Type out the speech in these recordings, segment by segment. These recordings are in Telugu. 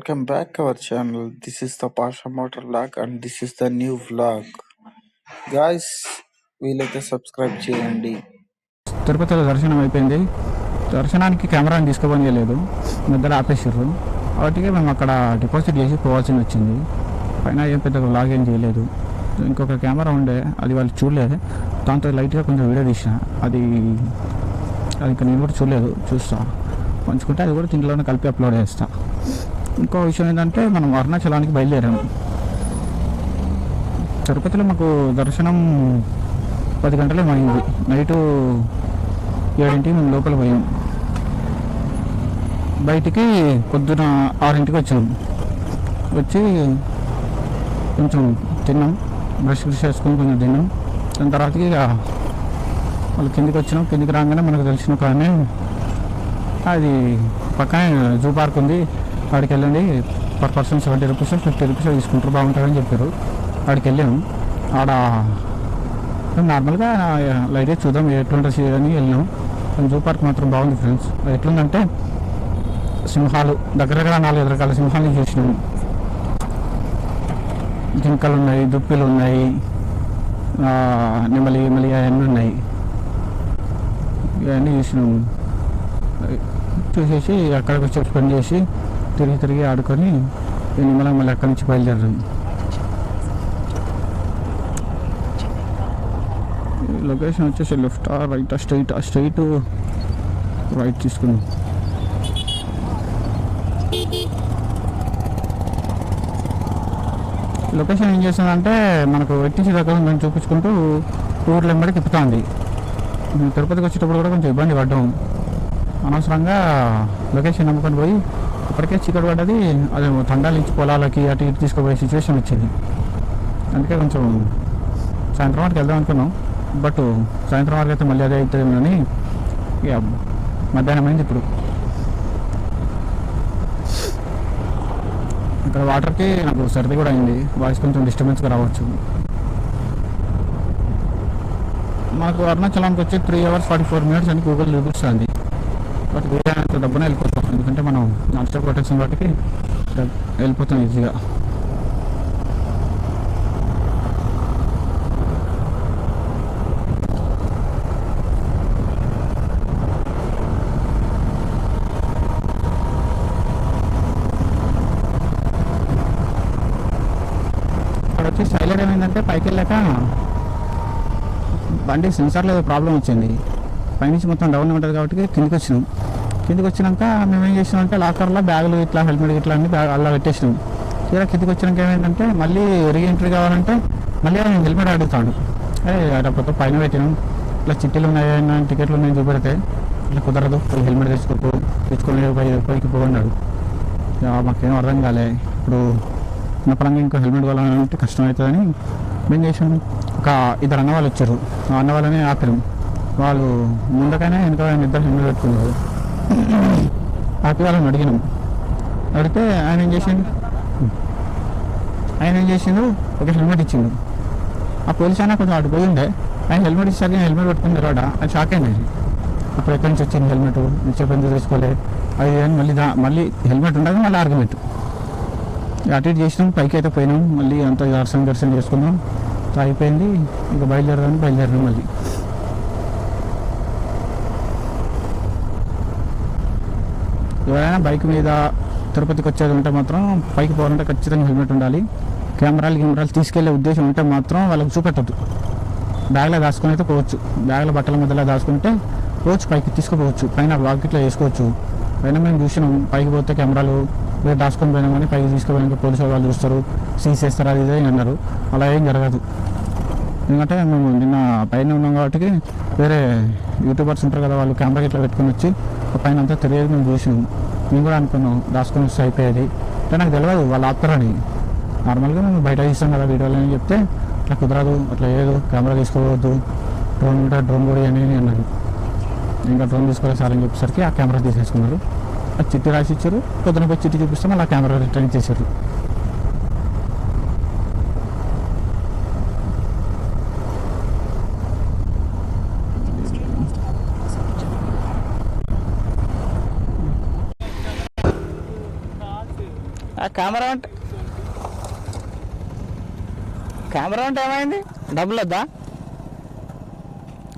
welcome back our channel. This is the Pasha Motor Vlog and this is the new vlog. Guys, వీలైతే సబ్స్క్రైబ్ చేయండి. తిరుపతిలో దర్శనం అయిపోయింది. దర్శనానికి కెమెరాని తీసుకోవలేదు, మధ్యలో ఆపేసారు. వాటికి మేము అక్కడ డిపాజిట్ చేసి పోవాల్సి వచ్చింది. పైన ఏం పెద్ద వ్లాగ్ ఏం చేయలేదు. ఇంకొక కెమెరా ఉండే, అది వాళ్ళు చూడలేదు. దాంతో లైట్గా కొంచెం వీడియో తీసిన, అది ఇంకా నేను కూడా చూడలేదు. చూస్తా పంచుకుంటే అది కూడా దీంట్లోనే కలిపి అప్లోడ్ చేస్తా. ఇంకో విషయం ఏంటంటే మనం అరుణాచలానికి బయలుదేరాము. తిరుపతిలో మాకు దర్శనం 10 గంటలే అయింది. నైటు 7ంటికి మేము లోపల పోయాం. బయటికి పొద్దున 6ంటికి వచ్చాము. వచ్చి కొంచెం తిన్నాం, బ్రష్ చేసుకొని కొంచెం తిన్నాం. దాని తర్వాతకి ఇక వాళ్ళు కిందికి వచ్చినాం. కిందికి రాగానే మనకు తెలిసిన కానీ అది పక్కనే జూ పార్క్ ఉంది, వాడికి వెళ్ళండి, పర్ పర్సన్ 70 రూపీస్ 50 రూపీస్ తీసుకుంటారు, బాగుంటుందని చెప్పారు. వాడికి వెళ్ళాము. ఆడ నార్మల్గా లైట్గా చూద్దాం ఎట్లుంటుంది అని వెళ్ళాం. జూ పార్క్ మాత్రం బాగుంది ఫ్రెండ్స్. ఎట్లుందంటే సింహాలు దగ్గర 4 రకాల సింహాలను చూసినాము. జింకలు ఉన్నాయి, దుప్పిలు ఉన్నాయి, నెమలి అవన్నీ ఉన్నాయి. ఇవన్నీ చూసినాము. చూసేసి అక్కడికి వచ్చి స్పెండ్ చేసి తిరిగి ఆడుకొని మళ్ళీ అక్కడి నుంచి బయలుదేరాం. లొకేషన్ వచ్చేసి లెఫ్ట్ రైట్ స్ట్రైట్ రైట్ తీసుకున్నాం. లొకేషన్ ఏం చేస్తుందంటే మనకు ఎట్టించి దగ్గర మేము చూపించుకుంటూ ఊర్లు వెంబడి తిప్పుతుంది. తిరుపతికి వచ్చేటప్పుడు కూడా కొంచెం ఇబ్బంది పడ్డాం. అనవసరంగా లొకేషన్ నమ్ముకొని పోయి ఇప్పటికే చీకటి పడ్డది. అది తండాల నుంచి పొలాలకి అటు ఇటు తీసుకుపోయే సిచ్యువేషన్ వచ్చింది. అందుకే కొంచెం సాయంత్రం వరకు వెళ్దాం అనుకున్నాం. బట్ సాయంత్రం వరకు అయితే మళ్ళీ అదే అవుతుంది అని ఇక మధ్యాహ్నం అయింది. ఇప్పుడు ఇక్కడ వాటర్కి నాకు సర్ది కూడా అయింది. వాయిస్ కొంచెం డిస్టర్బెన్స్గా రావచ్చు. మాకు అరుణాచలానికి వచ్చి 3 hours 44 minutes అని గూగుల్ చూపిస్తుంది. బట్ వీలైనంత డబ్బునే వెళ్ళిపోతాం, ఎందుకంటే మనం నాన్ స్టాప్ ప్రొటెక్షన్ వాటికి వెళ్ళిపోతాం ఈజీగా. ఇక్కడ వచ్చి సైలెంట్ ఏమైందంటే పైకి వెళ్ళాక బండి సెన్సార్లో ఏదో ప్రాబ్లం వచ్చింది. పైనుంచి మొత్తం డౌన్ ఉంటుంది కాబట్టి కిందికి వచ్చినాక మేము ఏం చేసినామంటే లాకర్లో బ్యాగులు ఇట్లా హెల్మెట్ ఇట్లా అన్ని అలా పెట్టేసినాం. తీరా కిందికి వచ్చినాక ఏమైందంటే మళ్ళీ రీఎంట్రీ కావాలంటే మళ్ళీ ఆయన హెల్మెట్ అడుగుతాడు. అడగకపోతే పైన పెట్టినాం. ఇట్లా చిట్టీలు ఉన్నాయన్నా టికెట్లు ఉన్నాయని చూపెడితే ఇట్లా కుదరదు, హెల్మెట్ తెచ్చుకొని పైకి పోన్నాడు. మాకేం అర్థం కాలే. ఇప్పుడు నా పరంగా ఇంకో హెల్మెట్ కావాలంటే కష్టం అవుతుందని మేము చేసాము. ఒక 2 అన్నవాళ్ళు వచ్చారు. ఆ అన్న వాళ్ళని ఆపారు. వాళ్ళు ముందుకైనా వెనకాల ఇద్దరు హెల్మెట్ పెట్టుకున్నారు. ఆపి వాళ్ళని అడిగితే ఆయన ఏం చేసిండు ఒక హెల్మెట్ ఇచ్చిండు. ఆ పోలీస్ అయినా కొంచెం అటు పోయి ఉండే. ఆయన హెల్మెట్ ఇచ్చాక హెల్మెట్ పెట్టుకుని తర్వాత అది షాక్ అయింది. అప్పుడు ఎక్కడి నుంచి వచ్చింది హెల్మెట్, చెప్పేందుకు తీసుకోలే అది అని మళ్ళీ హెల్మెట్ ఉండగా మళ్ళీ ఆర్గ్యుమెంట్. అటు ఇటు చేసినాం. పైకి అయితే పోయినాం. మళ్ళీ అంతా దర్శనం చేసుకున్నాం. అయిపోయింది. ఇంకా బయలుదేరాం మళ్ళీ. ఎవరైనా బైక్ మీద తిరుపతికి వచ్చేది ఉంటే మాత్రం పైకి పోవాలంటే ఖచ్చితంగా హెల్మెట్ ఉండాలి. కెమెరాలు తీసుకెళ్లే ఉద్దేశం ఉంటే మాత్రం వాళ్ళకి చూపెట్టద్దు. బ్యాగ్లో దాచుకొని అయితే పోవచ్చు. బ్యాగ్లో బట్టల మధ్యలో దాచుకుంటే పోవచ్చు, పైకి తీసుకుపోవచ్చు. పైన వాకిట్లో వేసుకోవచ్చు. పైన మేము చూసినాం, పైకి పోతే కెమెరాలు మీరు దాచుకొని పోయినా కానీ పైకి తీసుకుపోయినాక పోలీసు వాళ్ళు చూస్తారు, సీజ్ చేస్తారు, అది ఇదే అన్నారు. అలా ఏం జరగదు. ఎందుకంటే మేము నిన్న పైన ఉన్నాం కాబట్టి వేరే యూట్యూబర్స్ ఉంటారు కదా, వాళ్ళు కెమెరా ఇట్లా పెట్టుకొని వచ్చి పైన అంతా తెలియదు. మేము చూసినాం. మేము కూడా అనుకున్నాం దాచుకొని వస్తే అయిపోయేది. అంటే నాకు తెలియదు వాళ్ళు ఆపుతారని. నార్మల్గా మేము బయట తీస్తాం కదా వీడియోలు అని చెప్తే అట్లా కుదరదు, అట్లా లేదు, కెమెరా తీసుకోవద్దు, డ్రోన్ ఉంటే డ్రోన్ కూడా అని అన్నారు. ఇంకా డ్రోన్ తీసుకోలేదు సార్ అని చెప్పేసరికి ఆ కెమెరా తీసేసుకున్నారు. ఆ చిట్టి రాసి ఇచ్చారు. పొద్దున పోయి చిట్టి చూపిస్తే మళ్ళీ ఆ కెమెరా రిటర్న్ ఇచ్చేసారు. ఆ కెమెరా అంటే ఏమైంది? డబ్బులు వద్దా?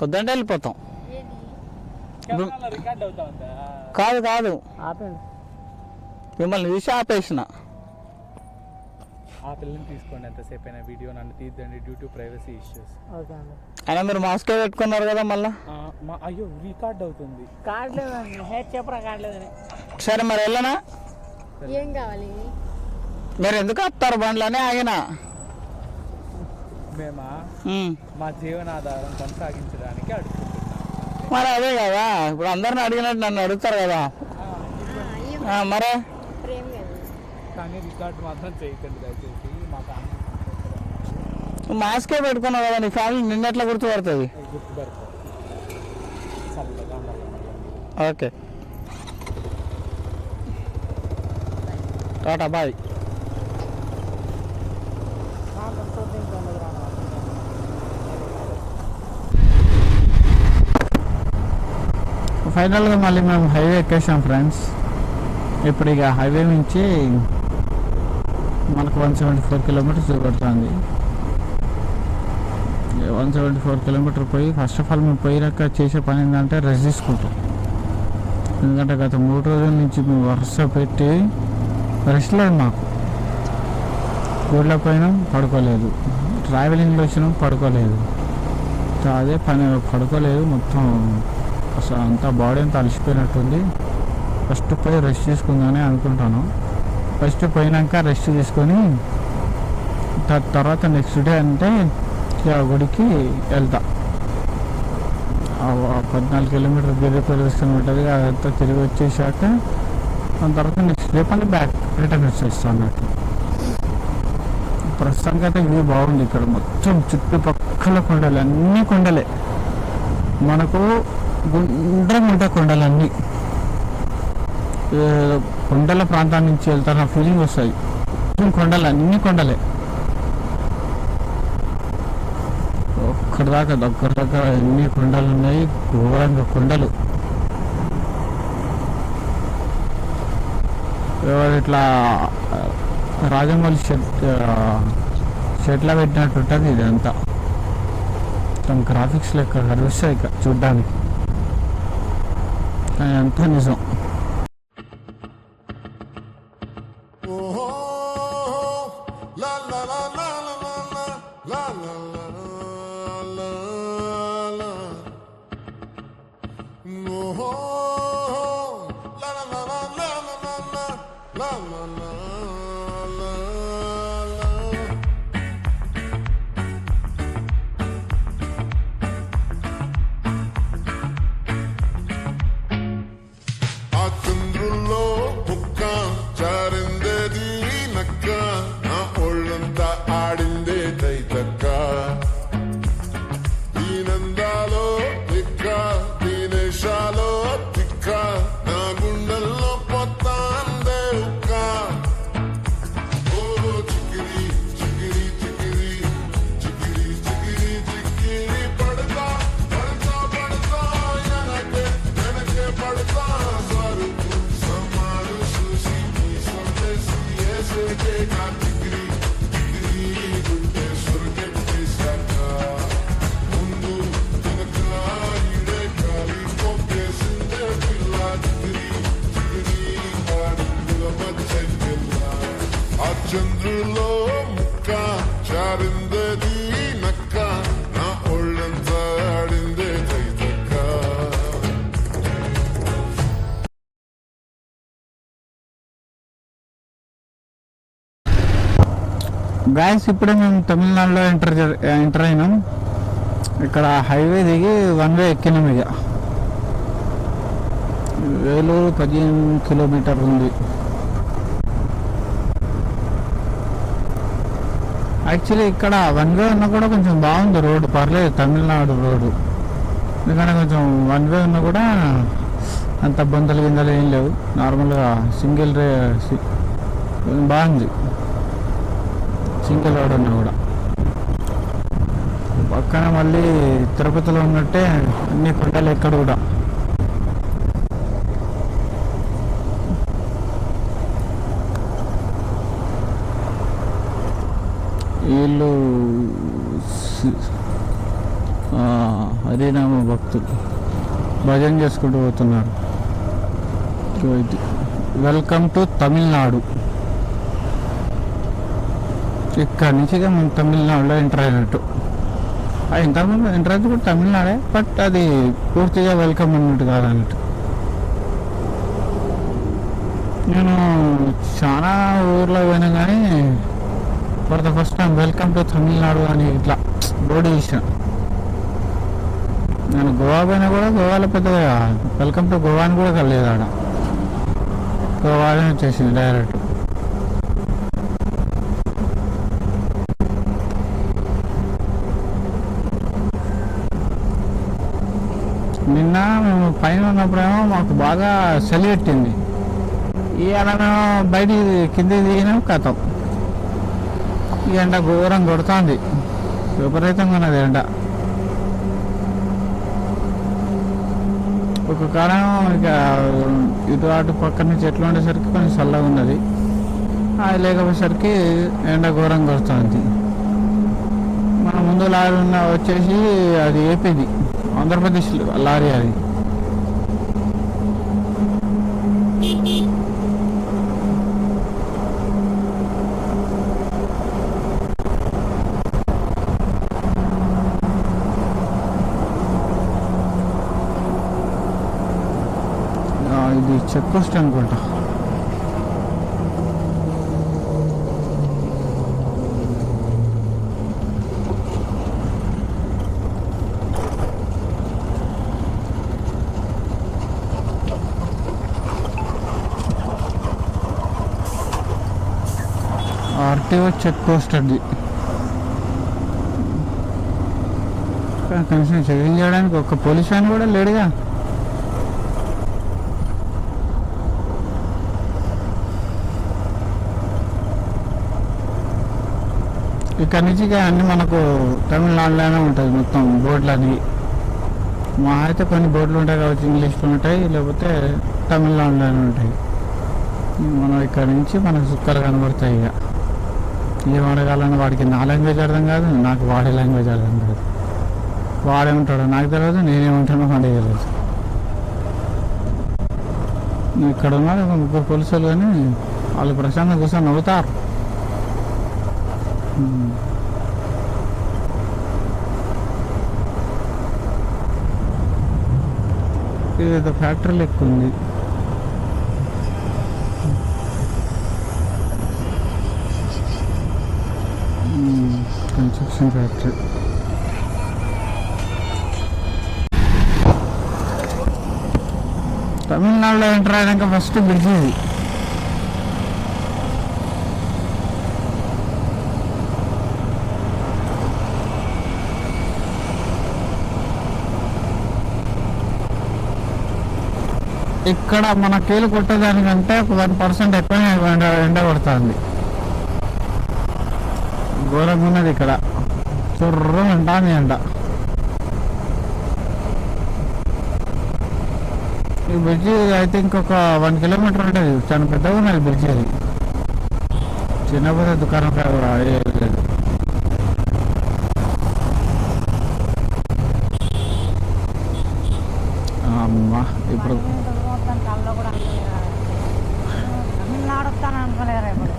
వద్దంటే వెళ్ళిపోతాం. కాదు ఆపండి, మిమ్మల్ని చూసి ఆపేసిన. ఆ పిల్లని తీసుకోండి, ఎంతసేపు అయినా వీడియో నన్ను తీద్దండి, డ్యూ టు ప్రైవసీ ఇష్యూస్. అయినా మీరు మాస్కే పెట్టుకున్నారు కదా మళ్ళా. అయ్యో రికార్డ్ అవుతుంది. కార్డు లేదండి, హెడ్ చెప్పరా కార్డు లేదని. సరే మరి వెళ్ళనా? ఏం కావాలి? మీరు ఎందుకు ఆపుతారు బండ్లని? ఆగినా మేమా మా జీవనాధారం కొనసాగించడానికి అడుగుతున్నాం. మరి అదే కదా, ఇప్పుడు అందరిని అడిగినట్టు నన్ను అడుగుతారు కదా. మరే కానీ రికార్డ్ మాత్రం చేయకండి దయచేసి. మా ఫ్యామిలీ మాస్కే పెట్టుకున్నావు కదా, నీ ఫ్యామిలీ నిన్నెట్లా గుర్తుపడుతుంది? గుర్తుపడతారు. చల్లగా ఓకే, టాటా బాయ్. ఫైనల్గా మళ్ళీ మేము హైవే ఎక్కేసాం ఫ్రెండ్స్. ఇప్పుడు ఇక హైవే నుంచి మనకు 174 కిలోమీటర్స్ చూపెడుతుంది. 174 కిలోమీటర్ పోయి ఫస్ట్ ఆఫ్ ఆల్ మేము పోయినాక చేసే పని ఏంటంటే రెస్ట్ తీసుకుంటాం. ఎందుకంటే గత 3 రోజుల నుంచి మేము వరుస పెట్టి రెస్ట్ లేదు మాకు. ఊళ్ళో పోయినాం పడుకోలేదు, ట్రావెలింగ్లో వచ్చినాం పడుకోలేదు, అదే పని పడుకోలేదు. మొత్తం అసలు అంతా బాడీ అంతా అలసిపోయినట్టుంది. ఫస్ట్ పోయి రెస్ట్ తీసుకుందామని అనుకుంటాను. ఫస్ట్ పోయినాక రెస్ట్ తీసుకొని తర్వాత నెక్స్ట్ డే అంటే గుడికి వెళ్తా. 14 కిలోమీటర్ గిరి ప్రదర్శన ఉంటుంది, అదంతా తిరిగి వచ్చేసాక దాని తర్వాత నెక్స్ట్ డే పని బ్యాక్ రిటర్న్ వచ్చేస్తాను అన్నట్టు. ప్రస్తుతానికి అయితే వ్యూ బాగుంది. ఇక్కడ మొత్తం చుట్టుపక్కల కొండలు, అన్నీ కొండలే. మనకు గుండ్రంగా ఉంటాయి కొండలన్నీ. కొండల ప్రాంతాన్ని నుంచి వెళ్తారు ఆ ఫీలింగ్ వస్తుంది. కొండలు అన్నీ కొండలే. ఒక్కడి దాకా దగ్గర దగ్గర ఎన్ని కొండలు ఉన్నాయి, ఘోరంగా కొండలు. ఇట్లా రాజమౌళి షెట్లా పెట్టినట్టు ఉంటుంది ఇదంతా. మొత్తం గ్రాఫిక్స్ లెక్క కనిపిస్తాయి ఇక చూడ్డానికి, కానీ అంతా నిజం. చంద్రులో ముక్క చారిందది నక్క, నా ఒళ్ళంతా ఆడిందే తైతక్క. గాయస్ ఇప్పుడే మేము తమిళనాడులో ఎంటర్ అయినాం. ఇక్కడ హైవే దిగి 1 వే ఎక్కినాం. ఇక వేలూరు 15 కిలోమీటర్లు ఉంది. యాక్చువల్లీ ఇక్కడ 1 వే ఉన్నా కూడా కొంచెం బాగుంది రోడ్డు, పర్లేదు తమిళనాడు రోడ్డు. ఎందుకంటే కొంచెం 1 వే ఉన్నా కూడా అంత బొందలు గిందలు ఏం లేవు, నార్మల్గా సింగిల్ బాగుంది. సింగిల్ రోడ్ ఉన్నా కూడా. పక్కన మళ్ళీ తిరుపతిలో ఉన్నట్టే అన్ని కొండలు ఎక్కడ కూడా. వీళ్ళు హరినామ భక్తులు భజన చేసుకుంటూ పోతున్నారు. Welcome to Tamil Nadu. ఇక్కడ నుంచి మనం తమిళనాడులో ఎంటర్ అయినట్టు. ఇంతకుముందు ఎంటర్ అయితే కూడా తమిళనాడే, బట్ అది పూర్తిగా వెల్కమ్ అన్నట్టు కాదన్నట్టు. నేను చాలా ఊర్లో పోయినా కానీ for the first time welcome to Tamil Nadu అని ఇట్లా బోర్డు చూసిన. నేను గోవా పోయినా కూడా గోవాలో పెద్దగా వెల్కమ్ టు గోవా అని కూడా కలేదు. ఆడ గోవాలో వచ్చేసింది డైరెక్ట్. నిన్న మేము పైన ఉన్నప్పుడేమో మాకు బాగా చలి పెట్టింది. ఇవాళ మేము బయటికి కిందకి దిగినాం, కథం ఈ ఎండ ఘోరం కొడుతుంది, విపరీతంగా ఉన్నది ఎండ. ఒక కాలం ఇక ఇటు అటు పక్కన చెట్లు ఉండేసరికి కొంచెం చల్లగా ఉన్నది, అది లేకపోయేసరికి ఎండ ఘోరం కొడుతుంది. మన ముందు లారీ వచ్చేసి అది ఏపీది, ఆంధ్రప్రదేశ్ లారీ అది. ఇది చెక్ పోస్ట్ అనుకుంటా. ఆర్టీఓ చెక్ పోస్ట్ అది. కనీసం చెకింగ్ చేయడానికి ఒక్క పోలీస్ వ్యాన్ కూడా లేడుగా. ఇక్కడ నుంచి అన్నీ మనకు తమిళనాడులోనే ఉంటుంది మొత్తం బోర్డులు. మా అయితే కొన్ని బోర్డులు ఉంటాయి కావచ్చు, ఇంగ్లీష్లో ఉంటాయి, లేకపోతే తమిళనాడులోనే ఉంటాయి. మనం ఇక్కడ నుంచి మనకు సుక్కలు కనబడతాయి. ఇక ఏం అడగాలని వాడికి నా లాంగ్వేజ్ అర్థం కాదు, నాకు వాడి లాంగ్వేజ్ అర్థం కాదు. వాడేమంటాడో నాకు తెలియదు, నేనేమంటానో వాడే తెలియదు. ఇక్కడ ఉన్నారు ముగ్గురు పోలీసులు, కానీ వాళ్ళు ప్రశాంతంగా కూర్చొని నవ్వుతారు. ఇది ఫ్యాక్టరీ లెక్క ఉంది. Construction factory. తమిళనాడులో ఎంటర్ అయ్యాక ఫస్ట్ బ్రిడ్జ్ ఇది. ఇక్కడ మన కీలు కొట్టేదానికంటే 1% ఎక్కువనే ఎండ కొడుతుంది. ఘోరంగా ఉన్నది ఇక్కడ, చుర్రం ఉంటుంది ఎండ. ఈ బ్రిడ్జి అయితే ఇంకొక 1 కిలోమీటర్ ఉంటుంది. చాలా పెద్దగా ఉన్నది బ్రిడ్జి. అది చిన్న పెద్ద దుకాణం లేదు. అమ్మా ఇప్పుడు కళ్ళలో కూడా తమిళనాడు వస్తాను అనుకోలేరు ఇప్పుడు.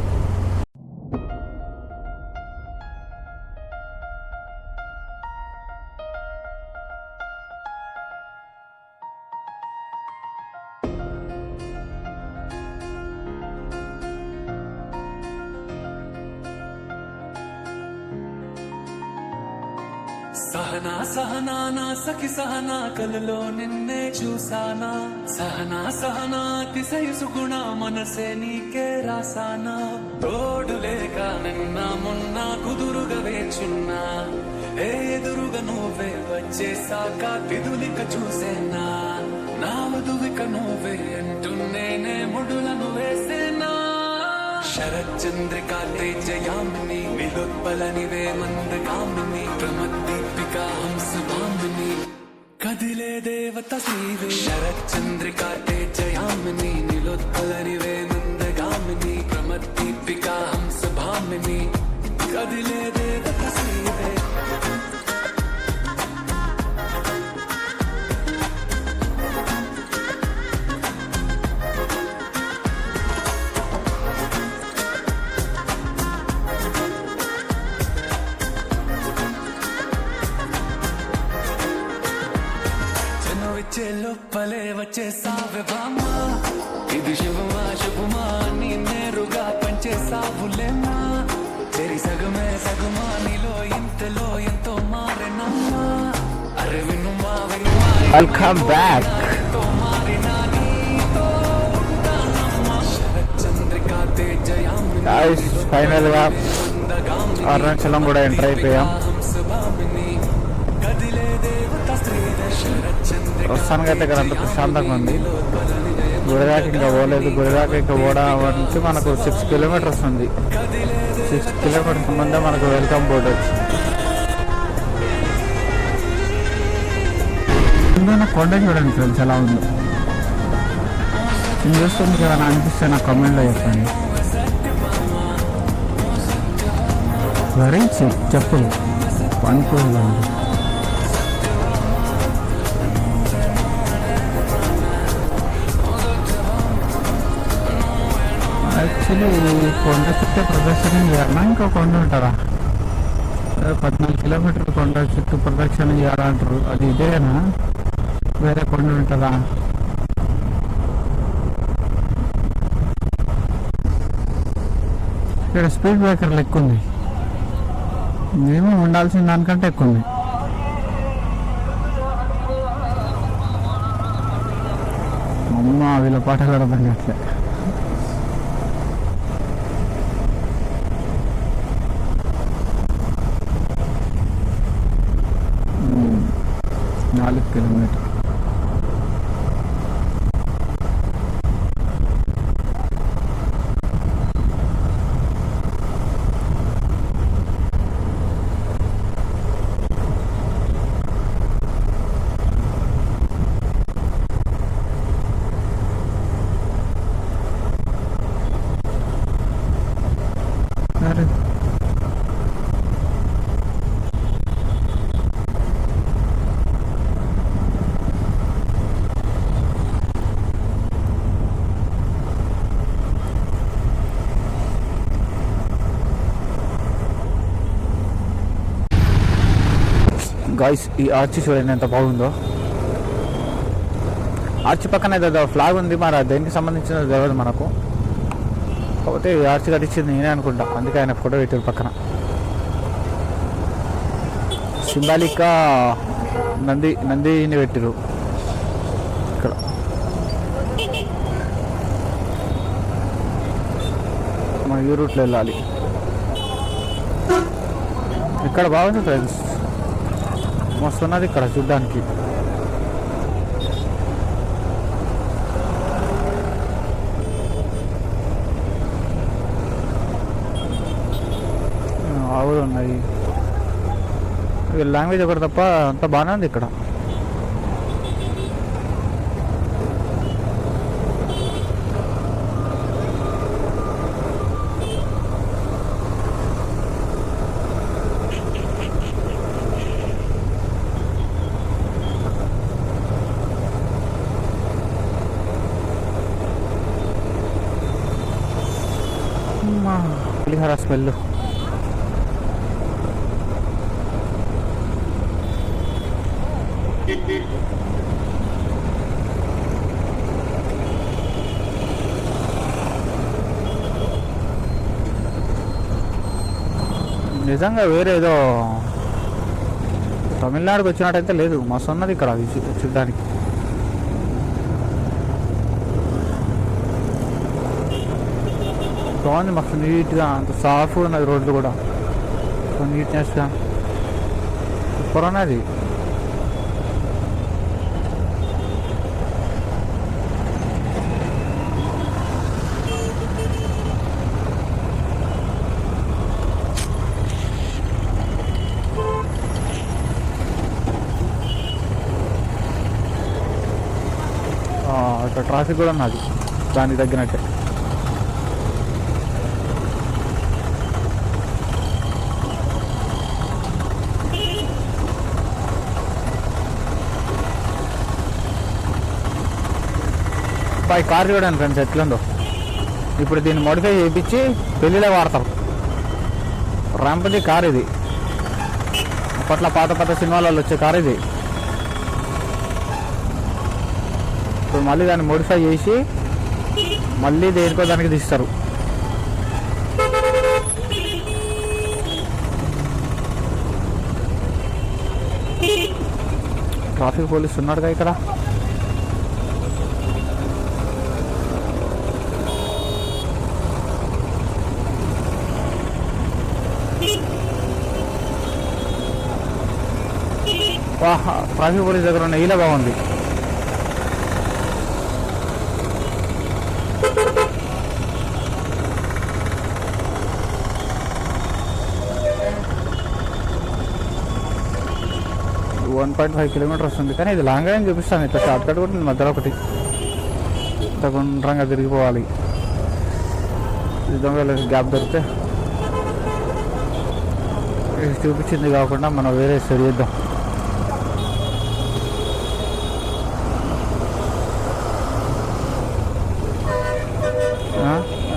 సహనా సహనా నా సఖి సహనా కలలో నిన్నే చూసానా. సహనా సహనా అతిశయసుగుణ మనసే నీకే రాసానా. తోడు లేక నిన్న మొన్న కుదురుగా వేచున్నా. ఎదురుగా నువ్వే వచ్చేసాక విధులిక చూసేనా. నా వధువిక నువ్వే అంటున్నేనే ముడులను వేసేనా. శరచంద్రికా తేజయామిని విలోత్పలనివే మందగామిని. ప్రమద్దీపికా హంసభామిని కదిలే దేవత శ్రీవే. శరచంద్రికా తేజయామిని నిలోత్పలనివే మందగామిని. ప్రమద్దీపికా హంసభామిని కదిలే వచ్చే లోపలే వచ్చేసావే బామ్మ ఇది శుభమా శుభమా నీ నేరుగా పంచేసావులేమ్మా చెరి సగమే సగమా నీలో ఇంతలో ఎంతో మారేనమ్మా అరే వినుమా వినుమా వెల్కమ్ బ్యాక్ చంద్రికా తేజయామి గాయ్స్, ఫైనల్గా అరుణాచలం కూడా ఎంటర్ అయిపోయాం. ప్రస్తుతానికి అయితే ఇక్కడ అంత ప్రశాంతంగా ఉంది. గుడిదాకా ఇంకా పోలేదు. గుడిదాకా ఇంకా పోవడానికి మనకు 6 కిలోమీటర్స్ ఉంది. 6 కిలోమీటర్స్ ముందే మనకు వెల్కమ్ బోర్డు వచ్చింది. కొండ చూడండి ఫ్రెండ్స్ ఎలా ఉందో. నేను చూస్తే మీకు ఏమైనా అనిపిస్తే నా కామెంట్లో చెప్పండి. వెరీ చెప్పులు పనిపోయింది. యాక్చువల్లీ కొండ చుట్టూ ప్రదక్షిణ చేయాలన్నా ఇంకో కొండ ఉంటారా? 14 కిలోమీటర్ల కొండ చుట్టూ ప్రదక్షిణ చేయాలంటారు. అది ఇదేనా, వేరే కొండ ఉంటుందా? ఇక్కడ స్పీడ్ బ్రేకర్లు ఎక్కువ ఉంది. మేము ఉండాల్సిన దానికంటే ఎక్కువ ఉంది. అమ్మ వీళ్ళ పాటలు అర్థం కావట్లే. నాలుగు కిలోమీటర్. గాయ్స్, ఈ ఆర్చి చూడండి ఎంత బాగుందో. ఆర్చి పక్కన ఏదో ఫ్లాగ్ ఉంది, మరి దేనికి సంబంధించిన తెలియదు మనకు. కాకపోతే ఈ ఆర్చి కట్టించింది నేనే అనుకుంటా, అందుకే ఆయన ఫోటో పెట్టారు పక్కన. సింబాలిక్గా నందిని పెట్టారు ఇక్కడ. మనం ఈ రూట్లో వెళ్ళాలి. ఇక్కడ బాగుంది ఫ్రెండ్స్, మస్తున్నది ఇక్కడ చూడ్డానికి. ఆవులు ఉన్నాయి. లాంగ్వేజ్ ఒకటి తప్ప అంత బాగానే ఉంది ఇక్కడ. పులిహోర స్మెల్. నిజంగా వేరే ఏదో తమిళనాడుకి వచ్చినట్టయితే లేదు, మస్తు ఉన్నది ఇక్కడ చూడడానికి. బాగుంది, మస్తు నీట్గా, అంత సాఫ్ట్గా ఉన్నది రోడ్లు కూడా, నీట్నెస్గా సూపర్ ఉన్నది. ఇక్కడ ట్రాఫిక్ కూడా ఉన్నది దానికి తగ్గినట్టే. ఈ కార్ చూడండి ఫ్రెండ్స్ ఎట్లుందో. ఇప్పుడు దీన్ని మోడిఫై చేయించి పెళ్ళిలో వాడతాం. ర్యాంపది కార్ ఇది, అప్పట్లో పాత సినిమాలలో వచ్చే కార్ ఇది. ఇప్పుడు మళ్ళీ దాన్ని మోడిఫై చేసి మళ్ళీ దేనికో దానికి తీస్తారు. ట్రాఫిక్ పోలీస్ ఉన్నాడుగా ఇక్కడ. ట్రాఫిక్ పోలీస్ దగ్గర ఉన్న ఇలా బాగుంది. వన్ 1.5 కిలోమీటర్స్ వస్తుంది, కానీ ఇది లాంగ్ అని చూపిస్తాను. ఇట్లా షార్ట్ కట్ కూడా మధ్యలో ఒకటి ఇంత గుండ్రంగా తిరిగిపోవాలి. విధంగా గ్యాప్ దొరికితే చూపించింది కాకుండా మనం వేరే సరి చేద్దాం.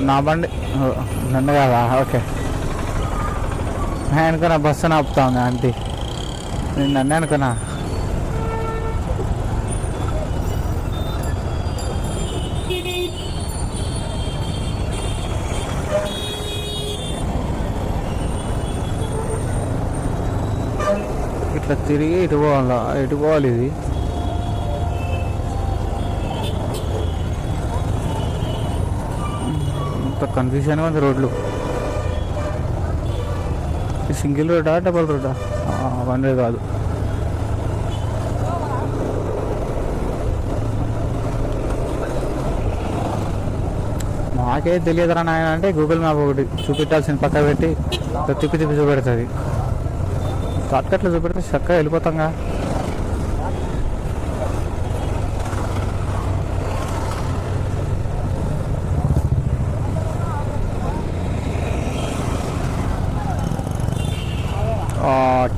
నా బండి నన్ను కాదా? ఓకే, అనుకున్నా బస్సును ఆపుతా ఉంది ఆంటీ. నేను నన్నే అనుకున్నా. ఇట్లా తిరిగి ఇటు పోవాలా? ఇటు పోవాలి. ఇది ఇంత కన్ఫ్యూజన్గా ఉంది రోడ్లు. సింగిల్ రోడ్డా డబల్ రోడ్డా? వన్ వే కాదు. నాకే తెలియదురా నాయన అంటే గూగుల్ మ్యాప్ ఒకటి చూపెట్టాల్సిన పక్క పెట్టి తిప్పి తిప్పి చూపెడుతుంది. షార్ట్కట్లో చూపెడితే చక్కగా వెళ్ళిపోతాంగా.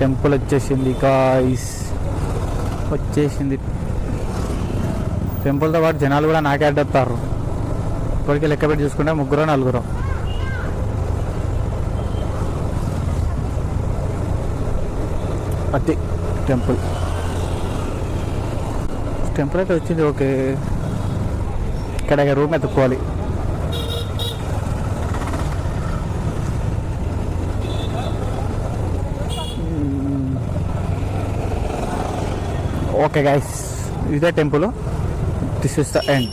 టెంపుల్ వచ్చేసింది గాయ్స్, వచ్చేసింది. టెంపుల్తో పాటు జనాలు కూడా నాకే అడ్డొస్తారు. ఇప్పటికే లెక్క పెట్టి చూసుకుంటే 3-4. అది టెంపుల్ అయితే వచ్చింది. ఓకే, ఇక్కడ రూమ్ ఎత్తుక్కోవాలి. ఓకే గైస్, ఇదే temple. This is the end.